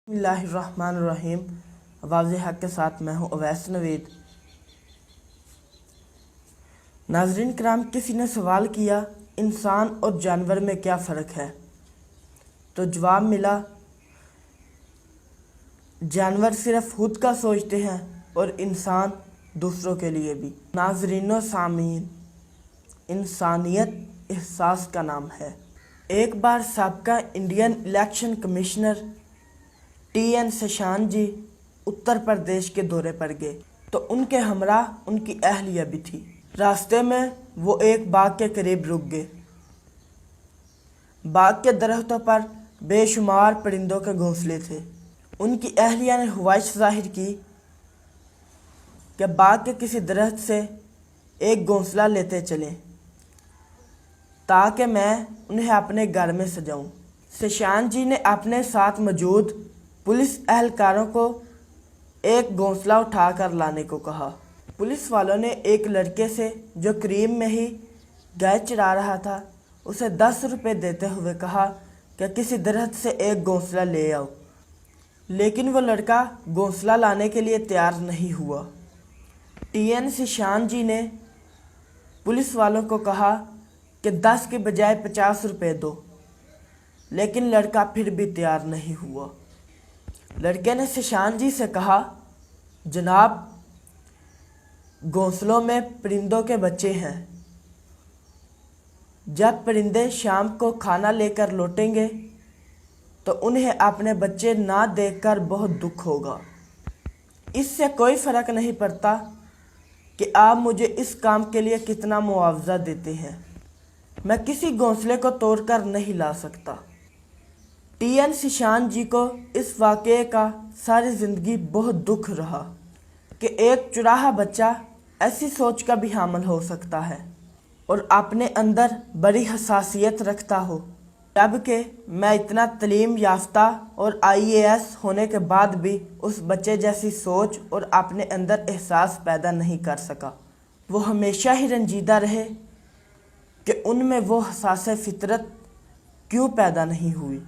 बिस्मिल्लाहिर्रहमानिर्रहीम। वाज़ेह हक़ के साथ मैं हूँ अवैस नवीद। नाज़रीन कराम, किसी ने सवाल किया इंसान और जानवर में क्या फ़र्क है, तो जवाब मिला जानवर सिर्फ़ खुद का सोचते हैं और इंसान दूसरों के लिए भी। नाज़रीन सामीन, इंसानियत एहसास का नाम है। एक बार साबका इंडियन इलेक्शन कमिश्नर TN शेषान जी उत्तर प्रदेश के दौरे पर गए, तो उनके हमरा उनकी अहलिया भी थी। रास्ते में वो एक बाग के करीब रुक गए। बाग के दरख्तों पर बेशुमार परिंदों के घोंसले थे। उनकी अहलिया ने ख्वाहिश जाहिर की कि बाग के किसी दरख्त से एक घोंसला लेते चलें ताकि मैं उन्हें अपने घर में सजाऊं। शेषान जी ने अपने साथ मौजूद पुलिस एहलकारों को एक घोंसला उठाकर लाने को कहा। पुलिस वालों ने एक लड़के से जो करीब में ही गाय चरा रहा था उसे 10 रुपये देते हुए कहा कि किसी दरख्त से एक घोंसला ले आओ, लेकिन वो लड़का घोंसला लाने के लिए तैयार नहीं हुआ। TN शेषान जी ने पुलिस वालों को कहा कि 10 के बजाय 50 रुपये दो, लेकिन लड़का फिर भी तैयार नहीं हुआ। लड़के ने शेषान जी से कहा, जनाब, घोंसलों में परिंदों के बच्चे हैं। जब परिंदे शाम को खाना लेकर लौटेंगे तो उन्हें अपने बच्चे ना देखकर बहुत दुख होगा। इससे कोई फ़र्क नहीं पड़ता कि आप मुझे इस काम के लिए कितना मुआवजा देते हैं, मैं किसी घोंसले को तोड़कर नहीं ला सकता। TN शेषान जी को इस वाक़ये का सारी ज़िंदगी बहुत दुख रहा कि एक चुराहा बच्चा ऐसी सोच का भी हामिल हो सकता है और अपने अंदर बड़ी हसासियत रखता हो, जबकि मैं इतना तालीम याफ्ता और IAS होने के बाद भी उस बच्चे जैसी सोच और अपने अंदर एहसास पैदा नहीं कर सका। वो हमेशा ही रंजीदा रहे कि उनमें वो हसास फितरत क्यों पैदा नहीं हुई।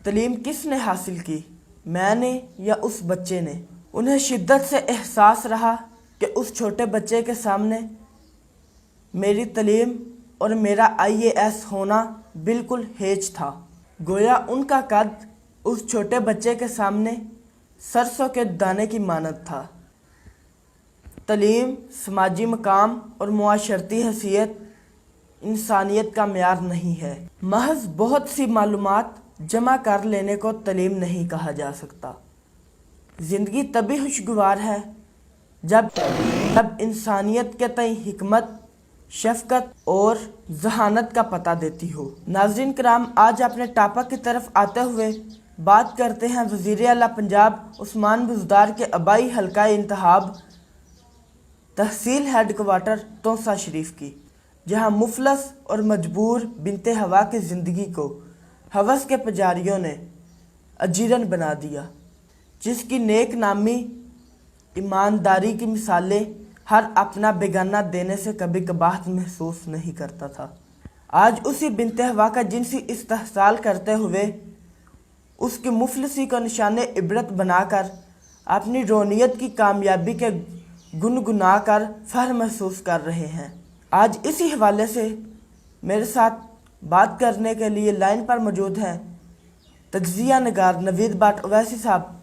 तालीम किसने हासिल की, मैंने या उस बच्चे ने? उन्हें शिद्दत से एहसास रहा कि उस छोटे बच्चे के सामने मेरी तालीम और मेरा IAS होना बिल्कुल हेज था। गोया उनका कद उस छोटे बच्चे के सामने सरसों के दाने की मानद था। तालीम, समाजी मकाम और मुआशरती हैसियत इंसानियत का मेयार नहीं है। महज बहुत सी मालूमात जमा कर लेने को तालीम नहीं कहा जा सकता। ज़िंदगी तभी खुशगवार है जब इंसानियत के तय हिकमत, शफ़क़त और ज़हानत का पता देती हो। नाज़रीन कराम, आज अपने टॉपिक की तरफ आते हुए बात करते हैं वज़ीर आला पंजाब उस्मान बुज़दार के आबाई हल्का इंतखाब तहसील हेडक्वार्टर तोसा शरीफ की, जहां मुफलस और मजबूर बिनते हवा की ज़िंदगी को हवस के पुजारियों ने अजीरन बना दिया, जिसकी नेक नामी ईमानदारी की मिसालें हर अपना बेगाना देने से कभी कबाहत महसूस नहीं करता था। आज उसी बिनते हवा का जिनसी इस्तेहसाल करते हुए उसकी मुफलसी को निशाने इबरत बनाकर अपनी रोनियत की कामयाबी के गुनगुना कर फख्र महसूस कर रहे हैं। आज इसी हवाले से मेरे साथ बात करने के लिए लाइन पर मौजूद हैं तज्ज़िया नगार नवीद भट्ट अवैसी साहब।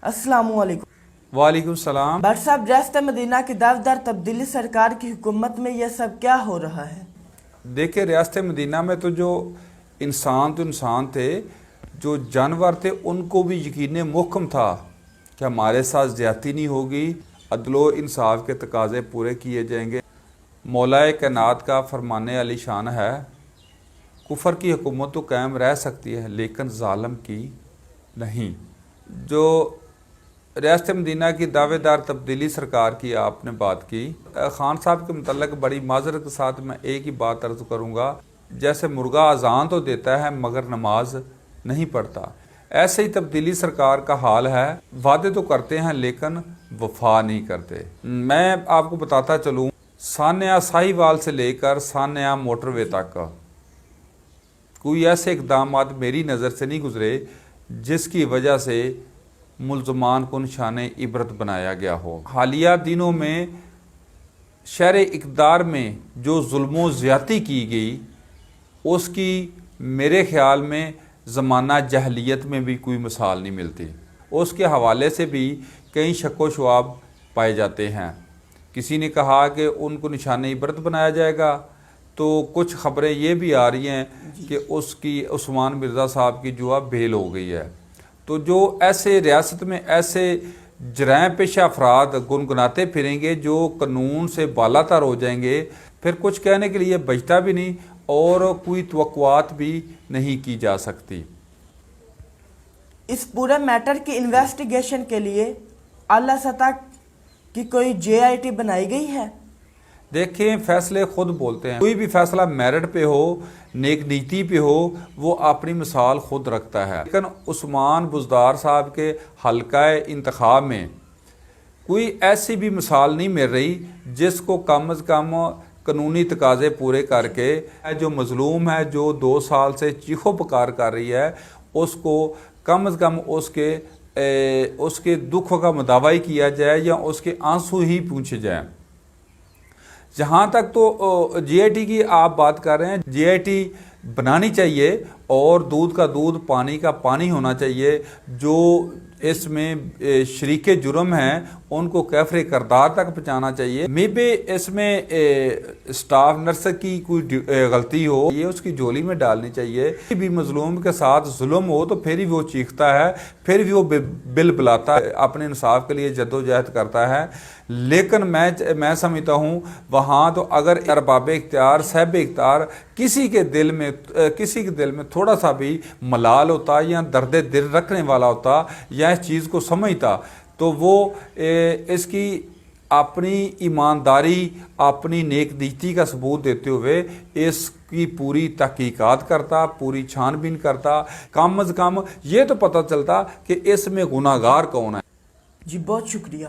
अस्सलामुअलैकुम। वालेकुम सलाम। भट्ट साहब, रियासत मदीना की दावेदार तब्दीली सरकार की हुकूमत में यह सब क्या हो रहा है? देखिए, रियासत मदीना में तो जो इंसान थे, जो जानवर थे, उनको भी यकीन मुहकम था कि हमारे साथ ज़्यादती नहीं होगी, अदलो इंसाफ के तकाज़े पूरे किए जाएंगे। मौलाए कायनात का फरमाने अली शान है, कुफर की हुकूमत तो कायम रह सकती है लेकिन ज़ालिम की नहीं। जो रियासत मदीना की दावेदार तब्दीली सरकार की आपने बात की, खान साहब के मुतल्लिक़ बड़ी माजरत के साथ मैं एक ही बात अर्ज़ करूँगा, जैसे मुर्गा अजान तो देता है मगर नमाज नहीं पढ़ता, ऐसे ही तब्दीली सरकार का हाल है। वादे तो करते हैं लेकिन वफा नहीं करते। मैं आपको बताता चलूँ, सान्या साहिवाल से लेकर सान्या मोटरवे तक कोई ऐसे इकदाम मेरी नज़र से नहीं गुजरे جس کی وجہ سے ملزمان کو نشان عبرت بنایا گیا ہو۔ حالیہ دنوں میں شہر اقتدار میں جو ظلم و زیادتی کی گئی اس کی میرے خیال میں زمانہ جاہلیت میں بھی کوئی مثال نہیں ملتی۔ اس کے حوالے سے بھی کئی شک و شبہات پائے جاتے ہیں۔ کسی نے کہا کہ ان کو نشان عبرت بنایا جائے گا، تو کچھ خبریں یہ بھی آ رہی ہیں کہ اس کی عثمان مرزا صاحب کی جو بیل ہو گئی ہے۔ تو جو ایسے ریاست میں ایسے جرائم پیشہ افراد گنگناتے پھریں گے جو قانون سے بالا تر ہو جائیں گے، پھر کچھ کہنے کے لیے بچتا بھی نہیں اور کوئی توقعات بھی نہیں کی جا سکتی۔ اس پورے میٹر کی انویسٹیگیشن کے لیے اعلیٰ سطح کی کوئی JIT بنائی گئی ہے؟ دیکھیں، فیصلے خود بولتے ہیں۔ کوئی بھی فیصلہ میرٹ پہ ہو، نیک نیتی پہ ہو، وہ اپنی مثال خود رکھتا ہے۔ لیکن عثمان بزدار صاحب کے حلقہ انتخاب میں کوئی ایسی بھی مثال نہیں مل رہی جس کو کم از کم قانونی تقاضے پورے کر کے جو مظلوم ہے، جو 2 سال سے چیخو پکار کر رہی ہے، اس کو کم از کم اس کے دکھ کا مداوع کیا جائے یا اس کے آنسو ہی پوچھے جائیں۔ جہاں تک تو JIT کی آپ بات کر رہے ہیں، JIT بنانی چاہیے اور دودھ کا دودھ پانی کا پانی ہونا چاہیے۔ جو اس میں شریک جرم ہیں ان کو کیفر کردار تک پہنچانا چاہیے۔ میں بھی اس میں اسٹاف نرس کی کوئی غلطی ہو، یہ اس کی جولی میں ڈالنی چاہیے۔ بھی مظلوم کے ساتھ ظلم ہو تو پھر ہی وہ چیختا ہے، پھر بھی وہ بل بلاتا ہے، اپنے انصاف کے لیے جدوجہد کرتا ہے۔ لیکن میں سمجھتا ہوں وہاں تو اگر ارباب اختیار، صاحب اختیار کسی کے دل میں تھوڑا سا بھی ملال ہوتا یا درد دل رکھنے والا ہوتا یا اس چیز کو سمجھتا، تو وہ اس کی اپنی ایمانداری، اپنی نیک نیتی کا ثبوت دیتے ہوئے اس کی پوری تحقیقات کرتا، پوری چھان بین کرتا، کم از کم یہ تو پتہ چلتا کہ اس میں گناہگار کون ہے۔ جی بہت شکریہ۔